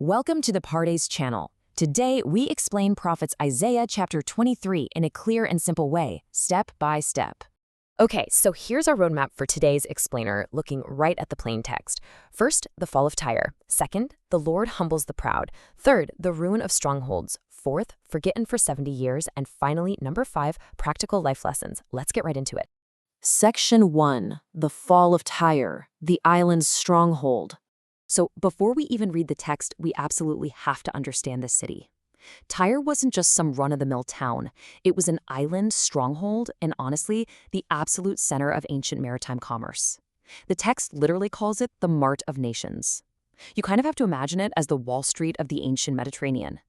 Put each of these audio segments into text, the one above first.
Welcome to the Pardes channel. Today, we explain prophets Isaiah chapter 23 in a clear and simple way, step by step. Okay, so here's our roadmap for today's explainer, looking right at the plain text. First, the fall of Tyre. Second, the Lord humbles the proud. Third, the ruin of strongholds. Fourth, forgotten for 70 years. And finally, number 5, practical life lessons. Let's get right into it. Section 1, the fall of Tyre, the island's stronghold. So before we even read the text, we absolutely have to understand this city. Tyre wasn't just some run-of-the-mill town. It was an island stronghold and, honestly, the absolute center of ancient maritime commerce. The text literally calls it the Mart of Nations. You kind of have to imagine it as the Wall Street of the ancient Mediterranean.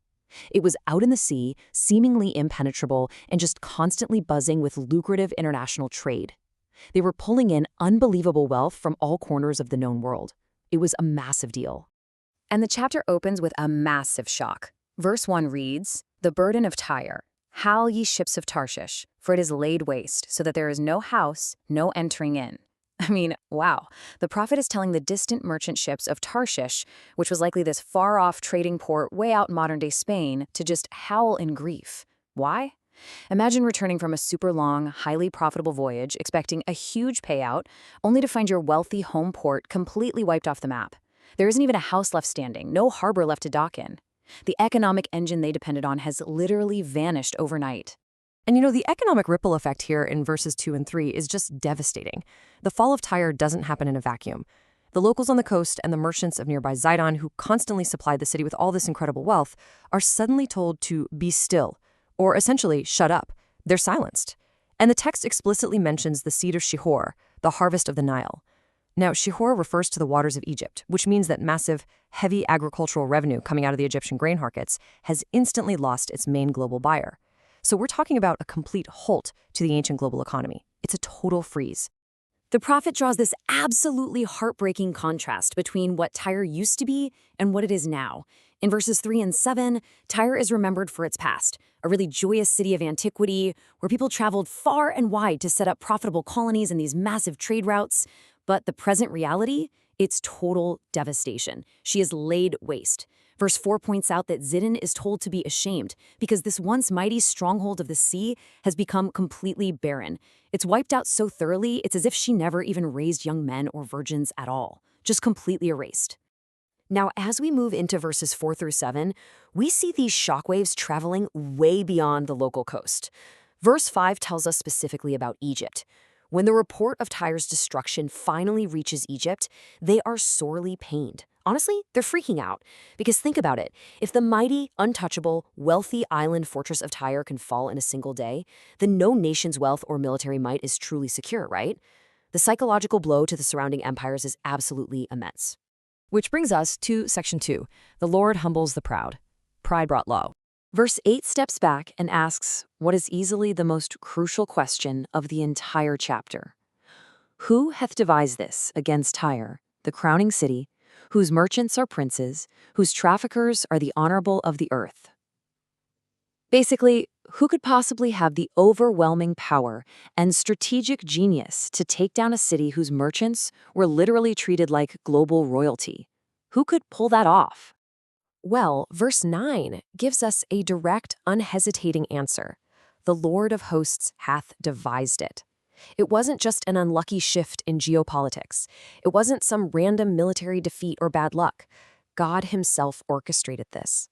It was out in the sea, seemingly impenetrable, and just constantly buzzing with lucrative international trade. They were pulling in unbelievable wealth from all corners of the known world. It was a massive deal. And the chapter opens with a massive shock. Verse 1 reads, "The burden of Tyre. Howl, ye ships of Tarshish, for it is laid waste, so that there is no house, no entering in." I mean, wow. The prophet is telling the distant merchant ships of Tarshish, which was likely this far-off trading port way out in modern-day Spain, to just howl in grief. Why? Imagine returning from a super long, highly profitable voyage, expecting a huge payout, only to find your wealthy home port completely wiped off the map. There isn't even a house left standing, no harbor left to dock in. The economic engine they depended on has literally vanished overnight. And the economic ripple effect here in verses 2 and 3 is just devastating. The fall of Tyre doesn't happen in a vacuum. The locals on the coast and the merchants of nearby Sidon, who constantly supplied the city with all this incredible wealth, are suddenly told to be still, or essentially shut up. They're silenced. And the text explicitly mentions the seed of Shihor, the harvest of the Nile. Now, Shihor refers to the waters of Egypt, which means that massive, heavy agricultural revenue coming out of the Egyptian grain markets has instantly lost its main global buyer. So we're talking about a complete halt to the ancient global economy. It's a total freeze. The prophet draws this absolutely heartbreaking contrast between what Tyre used to be and what it is now. In verses 3 and 7, Tyre is remembered for its past, a really joyous city of antiquity where people traveled far and wide to set up profitable colonies in these massive trade routes. But the present reality, it's total devastation. She is laid waste. Verse 4 points out that Sidon is told to be ashamed because this once mighty stronghold of the sea has become completely barren. It's wiped out so thoroughly, it's as if she never even raised young men or virgins at all, just completely erased. Now, as we move into verses 4 through 7, we see these shockwaves traveling way beyond the local coast. Verse 5 tells us specifically about Egypt. When the report of Tyre's destruction finally reaches Egypt, they are sorely pained. Honestly, they're freaking out. Because think about it. If the mighty, untouchable, wealthy island fortress of Tyre can fall in a single day, then no nation's wealth or military might is truly secure, right? The psychological blow to the surrounding empires is absolutely immense. Which brings us to section 2. The Lord humbles the proud. Pride brought low. Verse 8 steps back and asks what is easily the most crucial question of the entire chapter. Who hath devised this against Tyre, the crowning city, whose merchants are princes, whose traffickers are the honorable of the earth? Basically, who could possibly have the overwhelming power and strategic genius to take down a city whose merchants were literally treated like global royalty? Who could pull that off? Well, verse 9 gives us a direct, unhesitating answer. The Lord of hosts hath devised it. It wasn't just an unlucky shift in geopolitics. It wasn't some random military defeat or bad luck. God himself orchestrated this.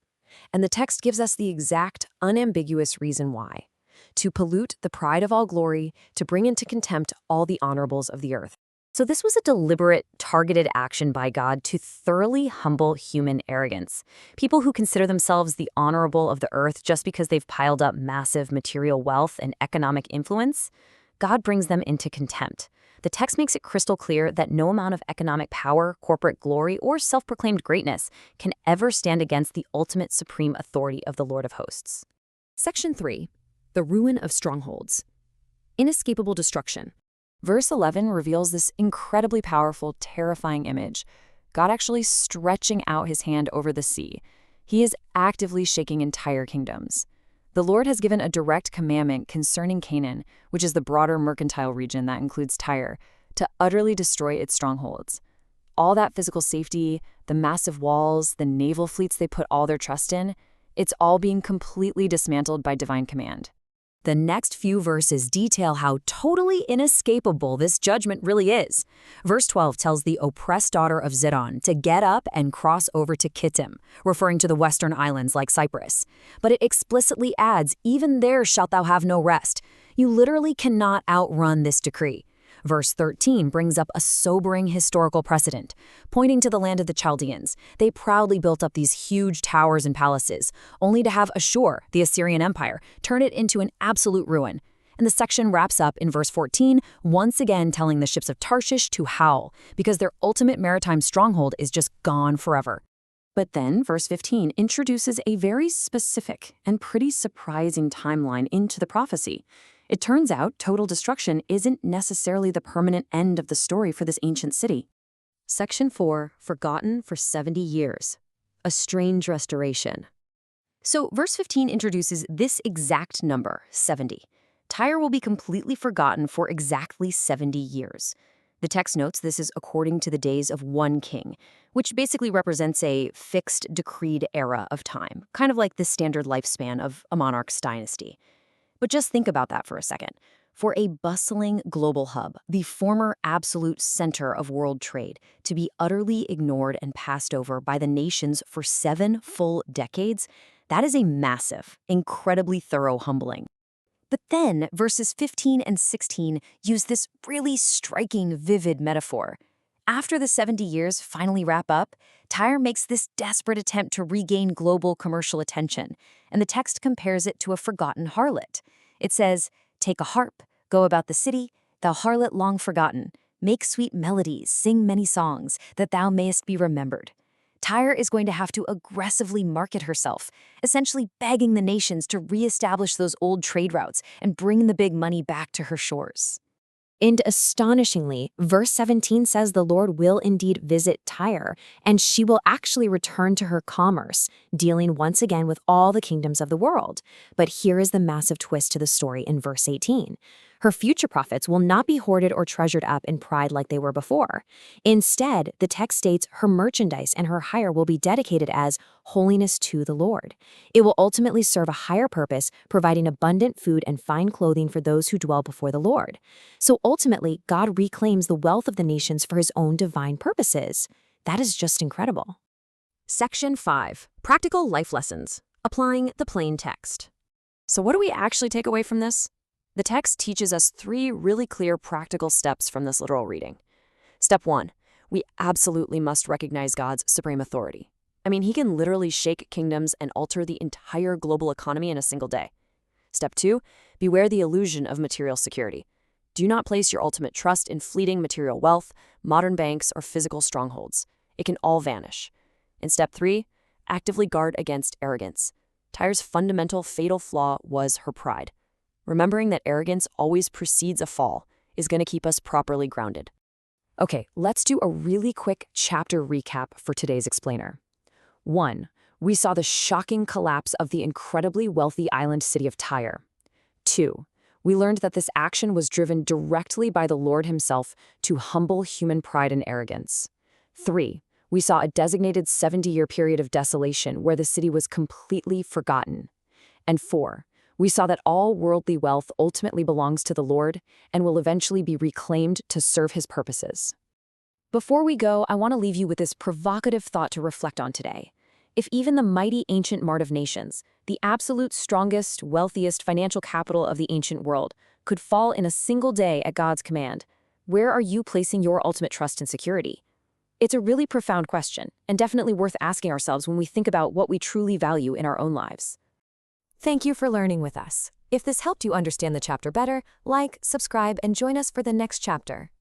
And the text gives us the exact, unambiguous reason why. To pollute the pride of all glory, to bring into contempt all the honorables of the earth. So this was a deliberate, targeted action by God to thoroughly humble human arrogance. People who consider themselves the honorable of the earth just because they've piled up massive material wealth and economic influence, God brings them into contempt. The text makes it crystal clear that no amount of economic power, corporate glory, or self-proclaimed greatness can ever stand against the ultimate supreme authority of the Lord of hosts. Section 3. The ruin of strongholds. Inescapable destruction. Verse 11 reveals this incredibly powerful, terrifying image. God actually stretching out his hand over the sea. He is actively shaking entire kingdoms. The Lord has given a direct commandment concerning Canaan, which is the broader mercantile region that includes Tyre, to utterly destroy its strongholds. All that physical safety, the massive walls, the naval fleets they put all their trust in, it's all being completely dismantled by divine command. The next few verses detail how totally inescapable this judgment really is. Verse 12 tells the oppressed daughter of Sidon to get up and cross over to Kittim, referring to the western islands like Cyprus. But it explicitly adds, even there shalt thou have no rest. You literally cannot outrun this decree. Verse 13 brings up a sobering historical precedent. Pointing to the land of the Chaldeans, they proudly built up these huge towers and palaces, only to have Ashur, the Assyrian Empire, turn it into an absolute ruin. And the section wraps up in verse 14, once again telling the ships of Tarshish to howl, because their ultimate maritime stronghold is just gone forever. But then, verse 15 introduces a very specific and pretty surprising timeline into the prophecy. It turns out total destruction isn't necessarily the permanent end of the story for this ancient city. Section 4, forgotten for 70 years. A strange restoration. So verse 15 introduces this exact number, 70. Tyre will be completely forgotten for exactly 70 years. The text notes this is according to the days of one king, which basically represents a fixed, decreed era of time, kind of like the standard lifespan of a monarch's dynasty. But just think about that for a second. For a bustling global hub, the former absolute center of world trade, to be utterly ignored and passed over by the nations for 7 full decades, that is a massive, incredibly thorough humbling. But then verses 15 and 16 use this really striking, vivid metaphor. After the 70 years finally wrap up, Tyre makes this desperate attempt to regain global commercial attention, and the text compares it to a forgotten harlot. It says, "Take a harp, go about the city, thou harlot long forgotten. Make sweet melodies, sing many songs, that thou mayest be remembered." Tyre is going to have to aggressively market herself, essentially begging the nations to reestablish those old trade routes and bring the big money back to her shores. And astonishingly, verse 17 says the Lord will indeed visit Tyre, and she will actually return to her commerce, dealing once again with all the kingdoms of the world. But here is the massive twist to the story in verse 18. Her future profits will not be hoarded or treasured up in pride like they were before. Instead, the text states her merchandise and her hire will be dedicated as holiness to the Lord. It will ultimately serve a higher purpose, providing abundant food and fine clothing for those who dwell before the Lord. So ultimately, God reclaims the wealth of the nations for his own divine purposes. That is just incredible. Section 5. Practical life lessons. Applying the plain text. So what do we actually take away from this? The text teaches us 3 really clear practical steps from this literal reading. Step 1. We absolutely must recognize God's supreme authority. I mean, he can literally shake kingdoms and alter the entire global economy in a single day. Step 2. Beware the illusion of material security. Do not place your ultimate trust in fleeting material wealth, modern banks, or physical strongholds. It can all vanish. And step 3. Actively guard against arrogance. Tyre's fundamental fatal flaw was her pride. Remembering that arrogance always precedes a fall is going to keep us properly grounded. Okay, let's do a really quick chapter recap for today's explainer. 1. We saw the shocking collapse of the incredibly wealthy island city of Tyre. 2. We learned that this action was driven directly by the Lord himself to humble human pride and arrogance. 3. We saw a designated 70-year period of desolation where the city was completely forgotten. And 4. We saw that all worldly wealth ultimately belongs to the Lord and will eventually be reclaimed to serve his purposes. Before we go, I want to leave you with this provocative thought to reflect on today. If even the mighty ancient Mart of Nations, the absolute strongest, wealthiest financial capital of the ancient world, could fall in a single day at God's command, where are you placing your ultimate trust and security? It's a really profound question, and definitely worth asking ourselves when we think about what we truly value in our own lives. Thank you for learning with us. If this helped you understand the chapter better, like, subscribe, and join us for the next chapter.